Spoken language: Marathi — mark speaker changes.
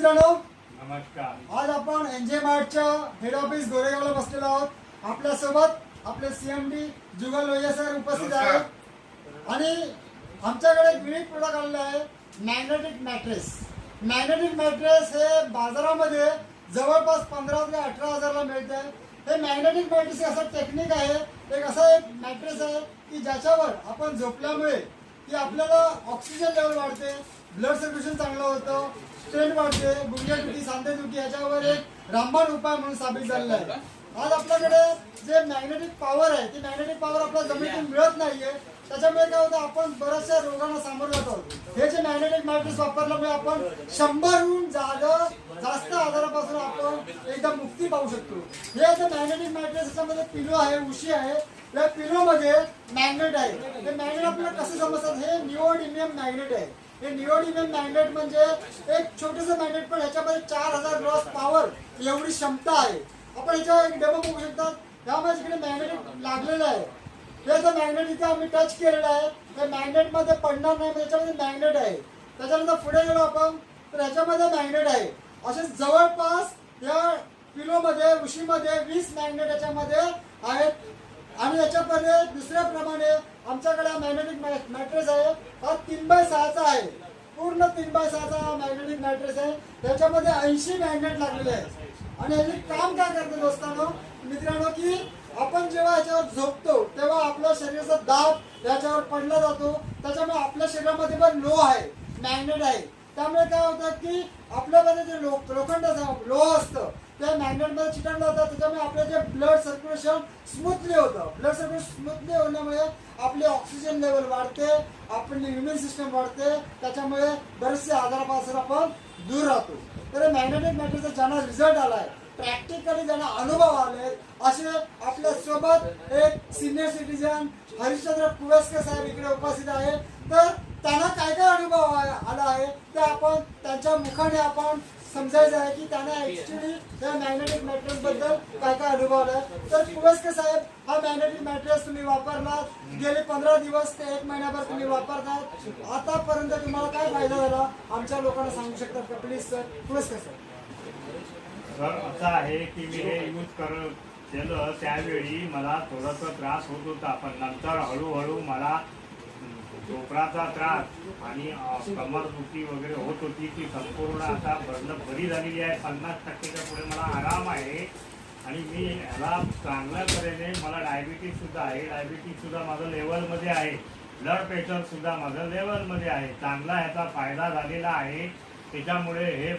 Speaker 1: मित्रांनो,
Speaker 2: नमस्कार.
Speaker 1: आज आपण एनजे मार्टच्या हेड ऑफिस गोरेगावला बसलेलो आहोत. आपल्यासोबत आपले सीएमडी जुगल लोहिया सर उपस्थित आहेत आणि आमच्याकडे एक युनिक प्रोडक्ट आलेला आहे, मॅग्नेटिक मॅट्रेस. मॅग्नेटिक मॅट्रेस हे बाजारामध्ये जवळपास 15 ते 18 हजारला मिळते. हे मॅग्नेटिक मॅट्रेस हे असं टेक्निक आहे, एक असा एक मॅट्रेस आहे की ज्याच्यावर आपण झोपल्यामुळे की आपल्याला ऑक्सिजन लेवल वाढते, ब्लड सर्क्युलेशन चांगलं होतं, स्ट्रेंथ वाढते, गुडघेदुखी, सांधेदुखी याच्यावर एक रामबाण उपाय म्हणून साबित झालेला आहे. आज आपल्याकडे जे मॅग्नेटिक पॉवर आहे ती मॅग्नेटिक पॉवर आपल्या जमिनीतून मिळत नाहीये. त्याच्यामुळे काय होतं, आपण बऱ्याचशा रोगांना सामोरं जातो. हे जे मॅग्नेटिक मॅट्रेस वापरल्यामुळे आपण 100हून जास्त आजारापासून आपण एकदम मुक्ती पाहू शकतो. हे जे मॅग्नेटिक मॅट्रेस याच्यामध्ये पिलो आहे, उशी आहे. या पिलो मध्ये मॅग्नेट आहे. हे मॅग्नेट आपल्याला कसं समजतात, हे निओडीमियम मॅग्नेट आहे. हे निओडीमियम मॅग्नेट म्हणजे एक छोटंसं मॅग्नेट, पण ह्याच्यामध्ये 4000 ग्रॉस पॉवर एवढी क्षमता आहे. आपण ह्याच्यावर एक डेमो बघू शकता. यामध्ये इकडे मॅग्नेट लागलेलं आहे. हे जो मॅग्नेट इथे आम्ही टच केलेलं आहे, त्या मॅग्नेट मध्ये पडणार नाही, त्याच्यामध्ये मॅग्नेट आहे. त्याच्यानंतर पुढे गेलो आपण तर ह्याच्यामध्ये मॅग्नेट आहे. असे जवळपास या पिलो मध्ये, उशीमध्ये 20 मॅग्नेट याच्यामध्ये आहेत. आणि याच्यामध्ये दुसऱ्याप्रमाणे आमच्याकडे मॅग्नेटिक मॅट्रेस आहे, हा 3x6 आहे. पूर्ण 3x6 मॅग्नेटिक मॅट्रेस आहे. त्याच्यामध्ये 80 मॅग्नेट लागलेले आहेत. आणि हे काम काय करते दोस्तांनो, मित्रांनो, की आपण जेव्हा याच्यावर झोपतो तेव्हा आपल्या शरीराचा दाब याच्यावर पडला जातो. त्याच्यामुळे आपल्या शरीरामध्ये पण लो आहे, मॅग्नेट आहे. त्यामुळे काय होतं की आपल्यामध्ये जे लोखंडाचं लोह असतं ते मॅग्नेटमध्ये चिकटलं होतं. त्याच्यामुळे आपलं जे ब्लड सर्क्युलेशन स्मूथली होतं. ब्लड सर्क्युलेशन स्मूथली होण्यामुळे आपली ऑक्सिजन लेवल वाढते, आपली इम्युन सिस्टम वाढते. त्याच्यामुळे बरेचसे आजारापासून आपण दूर राहतो. तर मॅग्नेटिक मॅट्रेसचा ज्यांना रिझल्ट आलाय, प्रॅक्टिकली ज्यांना अनुभव आले, असे आपल्या सोबत एक सिनियर सिटीजन हरिश्चंद्र कुवेस्कर साहेब इकडे उपस्थित आहे. तर त्यांना काय काय अनुभव आला आहे ते आपण त्यांच्या मुखाने आपण समजायचं आहे की त्यांना ऍक्च्युअली त्या मॅग्नेटिक मॅट्रेस बद्दल काय काय अनुभव आला. तर कुवेस्कर साहेब, हा मॅग्नेटिक मॅट्रेस तुम्ही वापरलात, गेले 15 दिवस ते 1 महिन्याभर तुम्ही वापरतात. आतापर्यंत तुम्हाला काय फायदा झाला आमच्या लोकांना सांगू शकतात का प्लीज सर? कुवेस्कर सर.
Speaker 2: सर, असं आहे की मी हे यूज केलं त्यावेळी मला थोडासा त्रास होत होता, पण नंतर हळूहळू मला डोकराचा त्रास आणि कमरदुखी वगैरे होत होती, ती संपूर्ण आता बरी झालेली आहे. 50%च्या पुढे मला आराम आहे. आणि मी ह्याला चांगल्या तऱ्हेने, मला डायबिटीज सुद्धा आहे, डायबिटीज सुद्धा माझं लेवलमध्ये आहे, ब्लड प्रेशर सुद्धा माझं लेवलमध्ये आहे. चांगला ह्याचा फायदा झालेला आहे. त्याच्यामुळे हे